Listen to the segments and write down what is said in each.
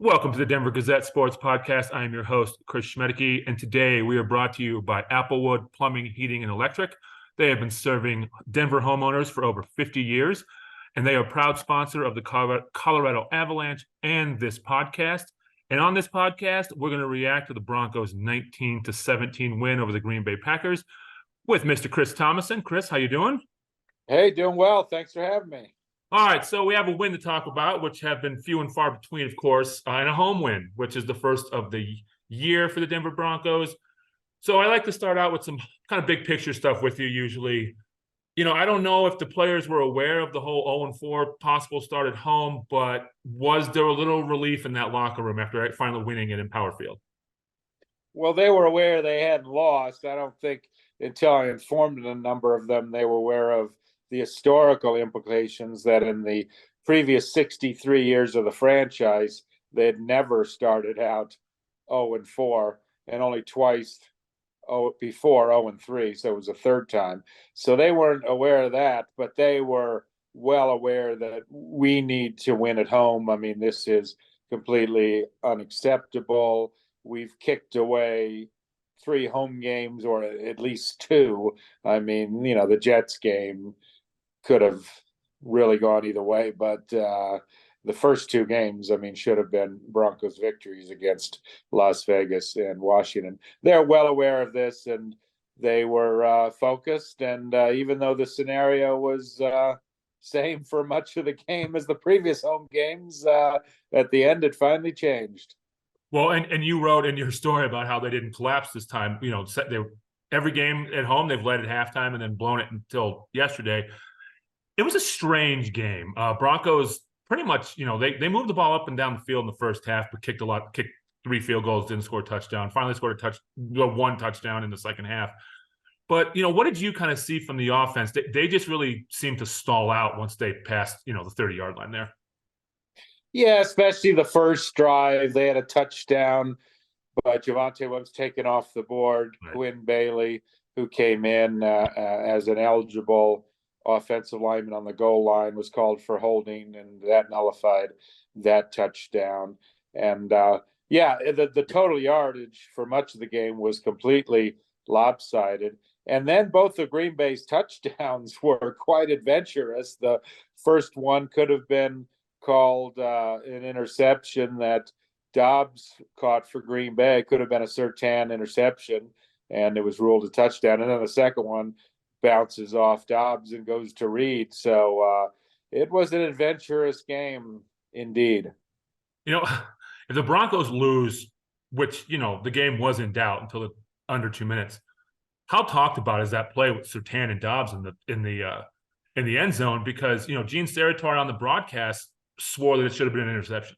Welcome to the Denver Gazette Sports Podcast. I am your host, Chris Schmedeke, and today we are brought to you by Applewood Plumbing, Heating, and Electric. They have been serving Denver homeowners for over 50 years, and they are a proud sponsor of the Colorado Avalanche and this podcast. And on this podcast, we're going to react to the Broncos' 19-17 win over the Green Bay Packers with Mr. Chris Thomason. Chris, how you doing? Hey, doing well. Thanks for having me. All right, so we have a win to talk about, which have been few and far between, of course, and a home win, which is the first of the year for the Denver Broncos. So I like to start out with some kind of big picture stuff with you usually. I don't know if the players were aware of the whole 0-4 possible start at home, but was there a little relief in that locker room after finally winning it in Power Field? Well, they were aware they had lost. I don't think until I informed a number of them, they were aware of the historical implications that in the previous 63 years of the franchise, they had never started out 0-4 and only twice before 0-3. So it was a third time. So they weren't aware of that, but they were well aware that we need to win at home. I mean, this is completely unacceptable. We've kicked away 3 home games, or at least 2. I mean, the Jets game could have really gone either way, but the first 2 games, I mean, should have been Broncos victories against Las Vegas and Washington. They're well aware of this, and they were focused. And even though the scenario was same for much of the game as the previous home games, at the end, it finally changed. Well, and you wrote in your story about how they didn't collapse this time. Every game at home, they've led at halftime and then blown it until yesterday. It was a strange game. Broncos pretty much, they moved the ball up and down the field in the first half, but kicked 3 field goals, didn't score a touchdown. Finally scored one touchdown in the second half. But, what did you kind of see from the offense? They just really seemed to stall out once they passed, the 30-yard line there. Yeah, especially the first drive. They had a touchdown, but Javonte was taken off the board. Right. Quinn Bailey, who came in as an eligible offensive lineman on the goal line, was called for holding, and that nullified that touchdown. And the total yardage for much of the game was completely lopsided. And then both of Green Bay's touchdowns were quite adventurous. The first one could have been called an interception that Dobbs caught for Green Bay. It could have been a Surtain interception, and it was ruled a touchdown. And then the second one bounces off Dobbs and goes to Reed. So it was an adventurous game indeed. If the Broncos lose, which, the game was in doubt until under 2 minutes, how talked about is that play with Surtain and Dobbs in the end zone? Because, Gene Steratore on the broadcast swore that it should have been an interception.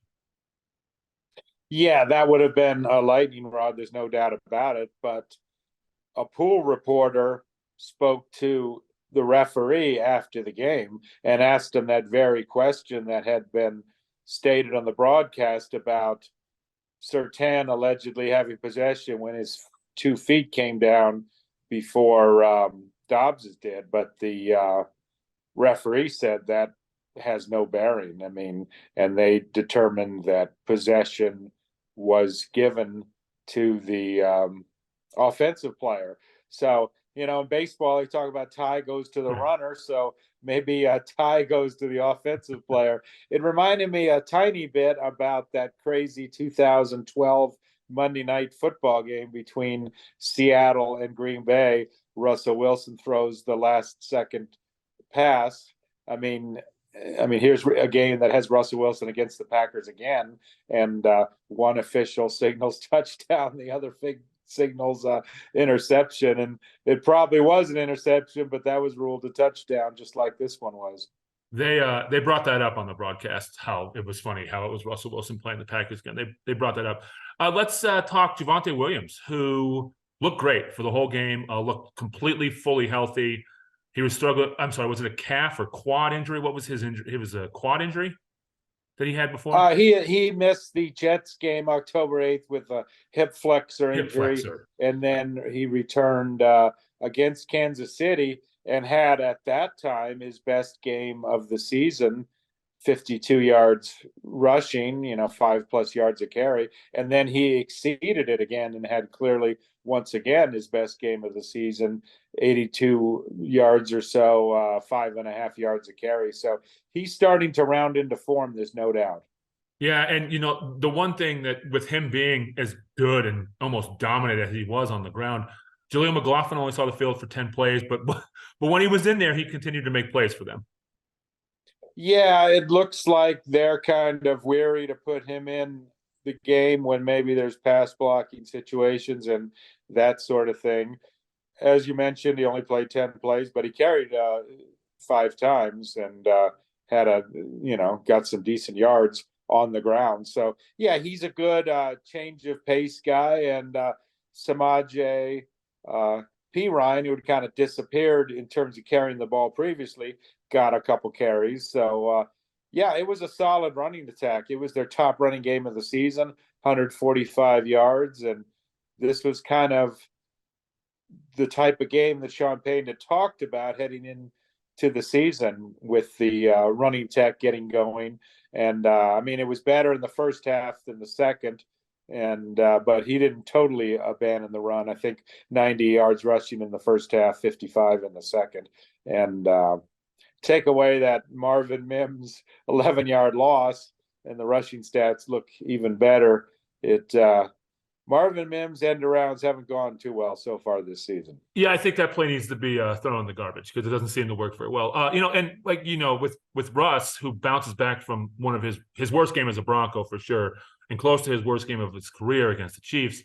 Yeah, that would have been a lightning rod. There's no doubt about it. But a pool reporter spoke to the referee after the game and asked him that very question that had been stated on the broadcast about Surtain allegedly having possession when his 2 feet came down before Dobbs did. But the referee said that has no bearing. I mean, and they determined that possession was given to the offensive player. So, in baseball, they talk about tie goes to the runner. So maybe a tie goes to the offensive player. It reminded me a tiny bit about that crazy 2012 Monday Night Football game between Seattle and Green Bay. Russell Wilson throws the last second pass. I mean, here's a game that has Russell Wilson against the Packers again, and one official signals touchdown, the other signals interception, and it probably was an interception, but that was ruled a touchdown, just like this one was. They brought that up on the broadcast, how it was funny how it was Russell Wilson playing the Packers again. They brought that up. Let's talk Javonte Williams, who looked great for the whole game, looked completely fully healthy. He was struggling. I'm sorry, was it a calf or quad injury? What was his injury? It was a quad injury that he had before? He missed the Jets game October 8th with a hip flexor injury. And then he returned against Kansas City and had at that time his best game of the season 52 yards rushing, 5+ yards a carry. And then he exceeded it again and had clearly, once again, his best game of the season, 82 yards or so, 5.5 yards a carry. So he's starting to round into form, there's no doubt. Yeah, and the one thing that with him being as good and almost dominant as he was on the ground, Jaleel McLaughlin only saw the field for 10 plays, but when he was in there, he continued to make plays for them. Yeah, it looks like they're kind of weary to put him in the game when maybe there's pass blocking situations and that sort of thing. As you mentioned, he only played 10 plays, but he carried 5 times and had got some decent yards on the ground. So, yeah, he's a good change of pace guy. And Samaje P. Ryan, who had kind of disappeared in terms of carrying the ball previously, got a couple carries. So, yeah, it was a solid running attack. It was their top running game of the season, 145 yards. And this was kind of the type of game that Sean Payton had talked about heading into the season with the running tech getting going. And I mean, it was better in the first half than the second. And but he didn't totally abandon the run. I think 90 yards rushing in the first half, 55 in the second. And take away that Marvin Mims 11-yard loss, and the rushing stats look even better. Marvin Mims end arounds haven't gone too well so far this season. Yeah, I think that play needs to be thrown in the garbage because it doesn't seem to work very well. And like with Russ, who bounces back from one of his worst game as a Bronco for sure, and close to his worst game of his career against the Chiefs.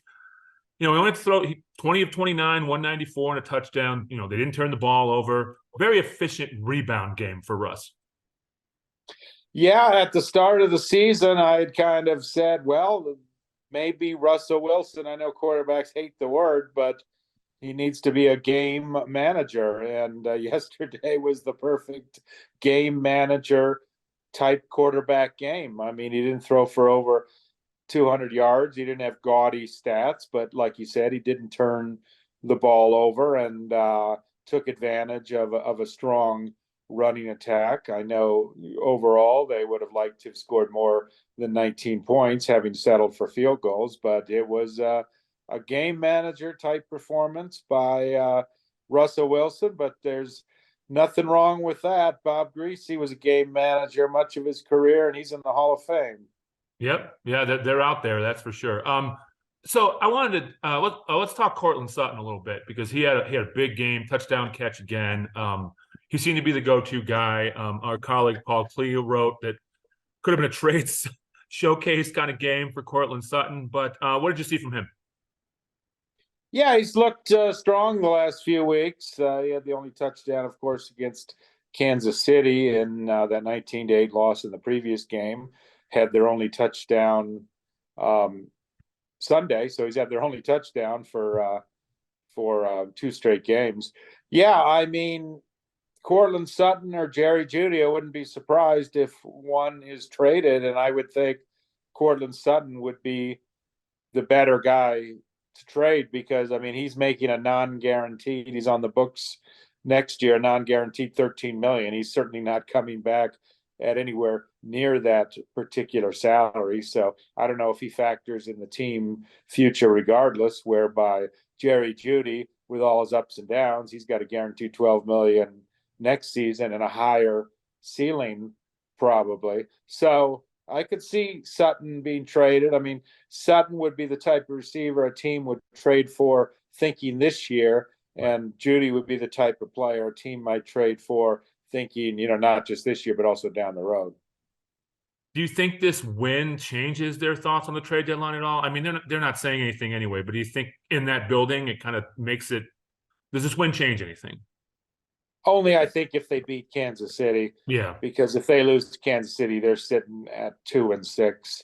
He only had to throw 20 of 29, 194 and a touchdown. They didn't turn the ball over. Very efficient rebound game for Russ. Yeah, at the start of the season, I had kind of said, well, maybe Russell Wilson. I know quarterbacks hate the word, but he needs to be a game manager. And yesterday was the perfect game manager type quarterback game. I mean, he didn't throw for over 200 yards. He didn't have gaudy stats, but like you said, he didn't turn the ball over and took advantage of a strong running attack. I know overall they would have liked to have scored more than 19 points, having settled for field goals, but it was a game manager type performance by Russell Wilson. But there's nothing wrong with that. Bob Greasy was a game manager much of his career, and he's in the Hall of Fame. Yep, yeah, they're out there, that's for sure. So I wanted to let's talk Cortland Sutton a little bit because he had a big game, touchdown catch again. He seemed to be the go-to guy. Our colleague Paul Cleo wrote that could have been a trade showcase kind of game for Cortland Sutton. But what did you see from him? Yeah, he's looked strong the last few weeks. He had the only touchdown, of course, against Kansas City in that 19-8 loss in the previous game. Had their only touchdown Sunday, so he's had their only touchdown for 2 straight games. Yeah, I mean, Cortland Sutton or Jerry Jeudy, I wouldn't be surprised if one is traded, and I would think Cortland Sutton would be the better guy to trade because, I mean, he's making a non-guaranteed. He's on the books next year, non-guaranteed $13 million. He's certainly not coming back at anywhere near that particular salary. So I don't know if he factors in the team future regardless, whereby Jerry Jeudy, with all his ups and downs, he's got a guaranteed $12 million next season and a higher ceiling probably. So I could see Sutton being traded. I mean, Sutton would be the type of receiver a team would trade for thinking this year, and Jeudy would be the type of player a team might trade for thinking, not just this year, but also down the road. Do you think this win changes their thoughts on the trade deadline at all? I mean, they're not saying anything anyway, but do you think in that building it kind of makes it? Does this win change anything? Only I think if they beat Kansas City. Yeah. Because if they lose to Kansas City, they're sitting at 2-6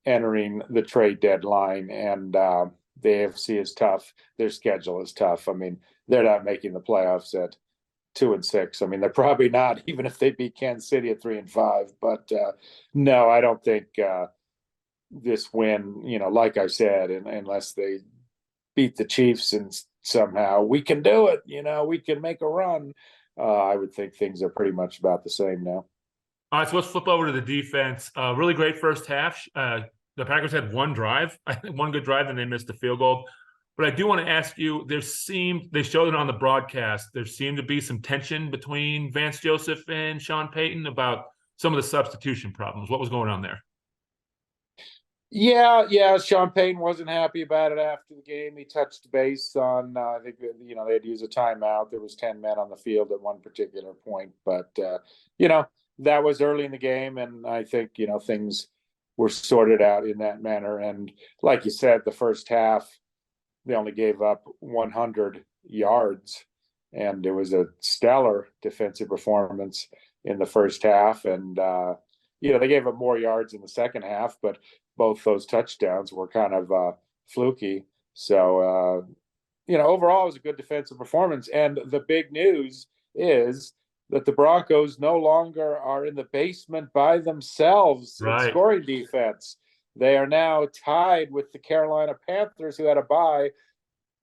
entering the trade deadline, and the AFC is tough. Their schedule is tough. I mean, they're not making the playoffs at 2-6. I mean, they're probably not, even if they beat Kansas City at 3-5. But no, I don't think this win, like I said, unless they beat the Chiefs and somehow we can do it, we can make a run. I would think things are pretty much about the same now. All right, so let's flip over to the defense. Really great first half. The Packers had one drive, one good drive, and they missed the field goal. But I do want to ask you, they showed it on the broadcast, there seemed to be some tension between Vance Joseph and Sean Payton about some of the substitution problems. What was going on there? Yeah. Sean Payton wasn't happy about it after the game. He touched base on, I think, they had to use a timeout. There was 10 men on the field at one particular point, but that was early in the game, and I think things were sorted out in that manner. And like you said, the first half they only gave up 100 yards, and it was a stellar defensive performance in the first half. And they gave up more yards in the second half, but both those touchdowns were kind of fluky. So, overall, it was a good defensive performance. And the big news is that the Broncos no longer are in the basement by themselves in Right. scoring defense. They are now tied with the Carolina Panthers, who had a bye,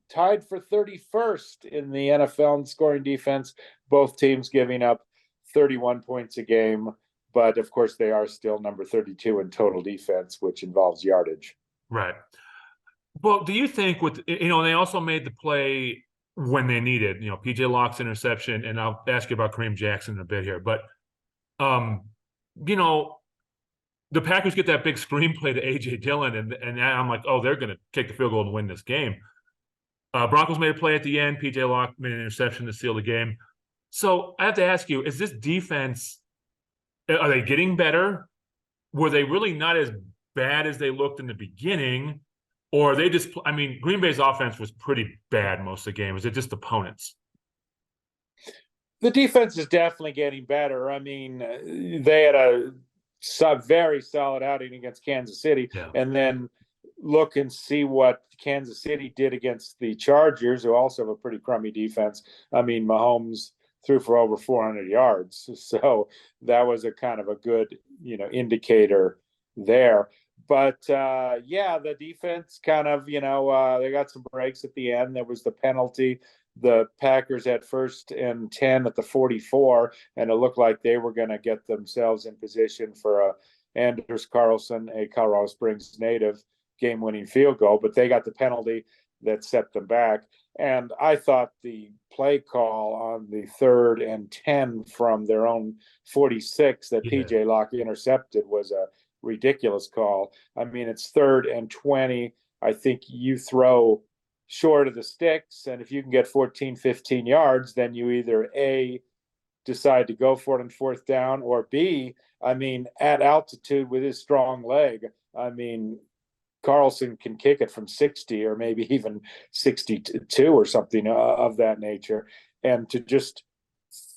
tied for 31st in the NFL in scoring defense, both teams giving up 31 points a game. But of course, they are still number 32 in total defense, which involves yardage. Right. Well, do you think they also made the play when they needed, PJ Locke's interception, and I'll ask you about Kareem Jackson in a bit here, but the Packers get that big screenplay to AJ Dillon, and I'm like, oh, they're going to take the field goal and win this game. Broncos made a play at the end. PJ Locke made an interception to seal the game. So I have to ask you, is this defense, are they getting better? Were they really not as bad as they looked in the beginning? Or are they just, Green Bay's offense was pretty bad most of the game. Was it just opponents? The defense is definitely getting better. They had a very solid outing against Kansas City. Yeah. And then look and see what Kansas City did against the Chargers, who also have a pretty crummy defense. Mahomes threw for over 400 yards. So that was a kind of a good, indicator there. But the defense kind of, they got some breaks at the end. There was the penalty. The Packers had 1st and 10 at the 44, and it looked like they were going to get themselves in position for Anders Carlson, a Colorado Springs native, game-winning field goal. But they got the penalty that set them back. And I thought the play call on the 3rd and 10 from their own 46 that PJ Locke intercepted was a ridiculous call. It's 3rd and 20. I think you throw short of the sticks, and if you can get 14, 15 yards, then you either A, decide to go for it on 4th down, or B, at altitude with his strong leg, Carlson can kick it from 60 or maybe even 62 or something of that nature. And to just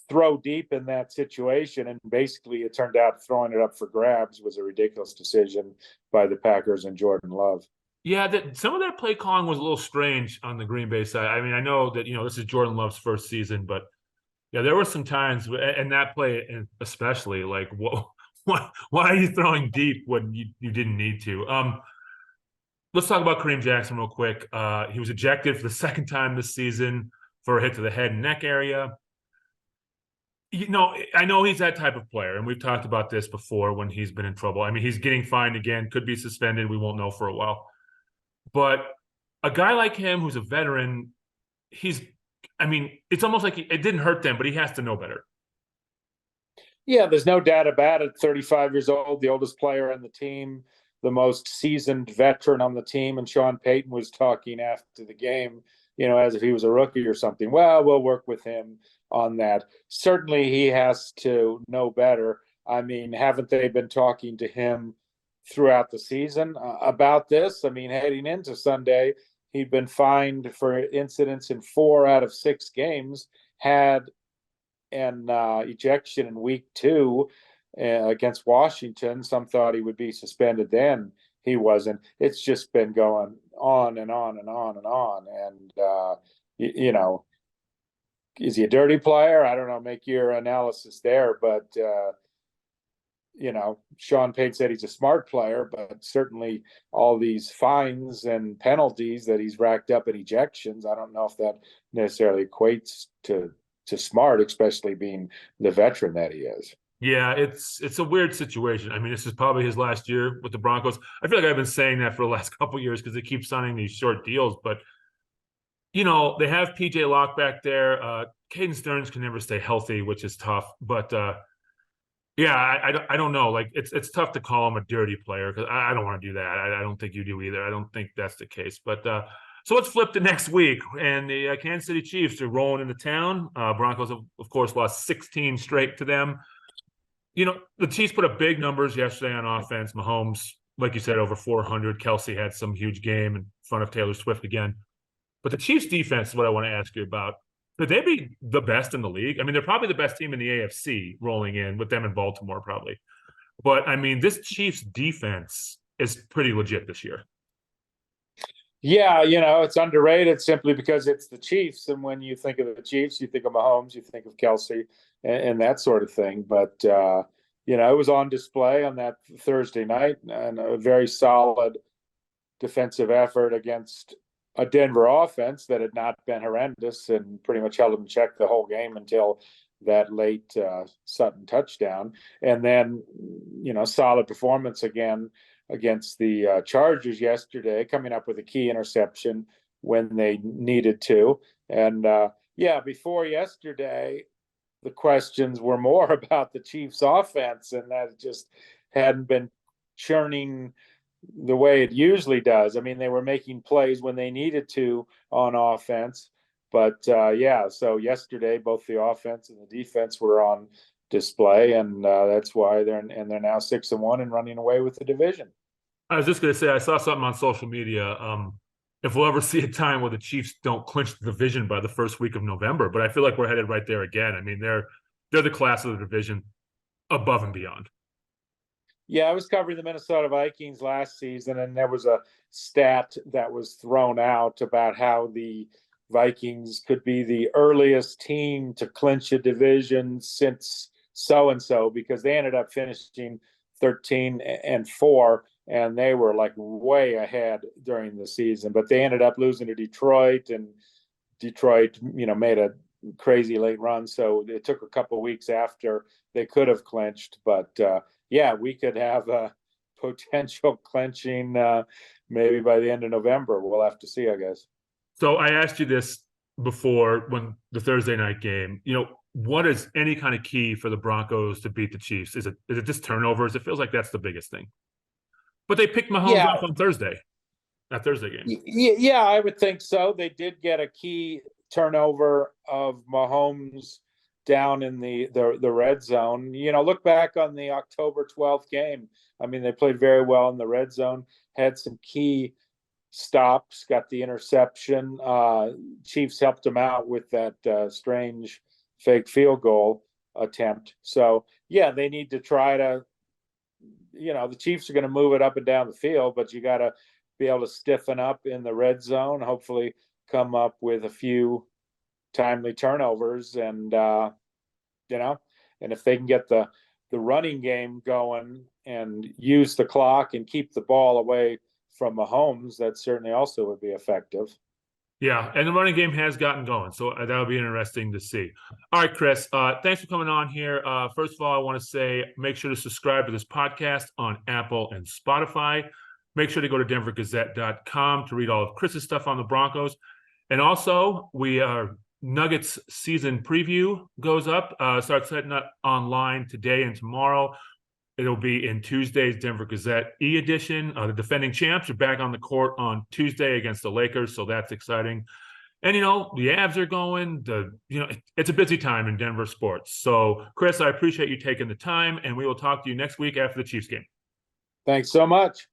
throw deep in that situation, and basically it turned out throwing it up for grabs, was a ridiculous decision by the Packers and Jordan Love. Yeah, some of that play calling was a little strange on the Green Bay side. I know that, this is Jordan Love's first season, but yeah, there were some times, and that play especially, like, why are you throwing deep when you didn't need to? Let's talk about Kareem Jackson real quick. He was ejected for the 2nd time this season for a hit to the head and neck area. I know he's that type of player, and we've talked about this before when he's been in trouble. He's getting fined again, could be suspended. We won't know for a while. But a guy like him who's a veteran, it's almost like it didn't hurt them, but he has to know better. Yeah, there's no doubt about it. 35 years old, the oldest player on the team, the most seasoned veteran on the team. And Sean Payton was talking after the game, as if he was a rookie or something. Well, we'll work with him on that. Certainly he has to know better. Haven't they been talking to him throughout the season about this? Heading into Sunday, he'd been fined for incidents in 4 out of 6 games, had an ejection in week 2 against Washington. Some thought he would be suspended then. He wasn't. It's just been going on and on and on and on. And, is he a dirty player? I don't know. Make your analysis there. But, Sean Payton said he's a smart player, but certainly all these fines and penalties that he's racked up in ejections, I don't know if that necessarily equates to smart, especially being the veteran that he is. Yeah, it's a weird situation. I mean, this is probably his last year with the Broncos. I feel like I've been saying that for the last couple of years because they keep signing these short deals. But they have PJ Locke back there. Caden Stearns can never stay healthy, which is tough. But yeah, I don't know. Like it's tough to call him a dirty player because I don't want to do that. I don't think you do either. I don't think that's the case. But so let's flip to next week, and the Kansas City Chiefs are rolling into town. Broncos have, of course, lost 16 straight to them. The Chiefs put up big numbers yesterday on offense. Mahomes, like you said, over 400. Kelsey had some huge game in front of Taylor Swift again. But the Chiefs defense is what I want to ask you about. Could they be the best in the league? I mean, they're probably the best team in the AFC rolling in with them in Baltimore, probably. But I mean, this Chiefs defense is pretty legit this year. Yeah, it's underrated simply because it's the Chiefs. And when you think of the Chiefs, you think of Mahomes, you think of Kelsey and that sort of thing. But, it was on display on that Thursday night, and a very solid defensive effort against a Denver offense that had not been horrendous and pretty much held them in check the whole game until that late Sutton touchdown. And then, solid performance again against the Chargers yesterday, coming up with a key interception when they needed to. And before yesterday, the questions were more about the Chiefs' offense, and that just hadn't been churning the way it usually does. I mean, they were making plays when they needed to on offense. But so yesterday, both the offense and the defense were on display, and that's why they're now 6-1 and running away with the division. I was just going to say, I saw something on social media. If we'll ever see a time where the Chiefs don't clinch the division by the first week of November, but I feel like we're headed right there again. I mean, they're the class of the division above and beyond. Yeah, I was covering the Minnesota Vikings last season, and there was a stat that was thrown out about how the Vikings could be the earliest team to clinch a division since so-and-so, because they ended up finishing 13-4, and they were like way ahead during the season. But they ended up losing to Detroit, and Detroit, made a crazy late run. So it took a couple of weeks after they could have clinched. But we could have a potential clinching maybe by the end of November. We'll have to see, I guess. So I asked you this before when the Thursday night game, what is any kind of key for the Broncos to beat the Chiefs? Is it just turnovers? It feels like that's the biggest thing. But they picked Mahomes off on Thursday, that Thursday game. Yeah, I would think so. They did get a key turnover of Mahomes down in the red zone. Look back on the October 12th game. I mean, they played very well in the red zone, had some key stops, got the interception. Chiefs helped them out with that strange fake field goal attempt. So, yeah, they need to try to, the Chiefs are going to move it up and down the field, but you got to be able to stiffen up in the red zone, hopefully come up with a few timely turnovers, and and if they can get the running game going and use the clock and keep the ball away from Mahomes, that certainly also would be effective. Yeah, and the running game has gotten going, so that'll be interesting to see. All right, Chris, thanks for coming on here. First of all, I want to say make sure to subscribe to this podcast on Apple and Spotify. Make sure to go to denvergazette.com to read all of Chris's stuff on the Broncos. And also, we are Nuggets season preview goes up, starts heading up online today and tomorrow. It'll be in Tuesday's Denver Gazette e-edition. The defending champs are back on the court on Tuesday against the Lakers, so that's exciting. And, the Avs are going. It's a busy time in Denver sports. So, Chris, I appreciate you taking the time, and we will talk to you next week after the Chiefs game. Thanks so much.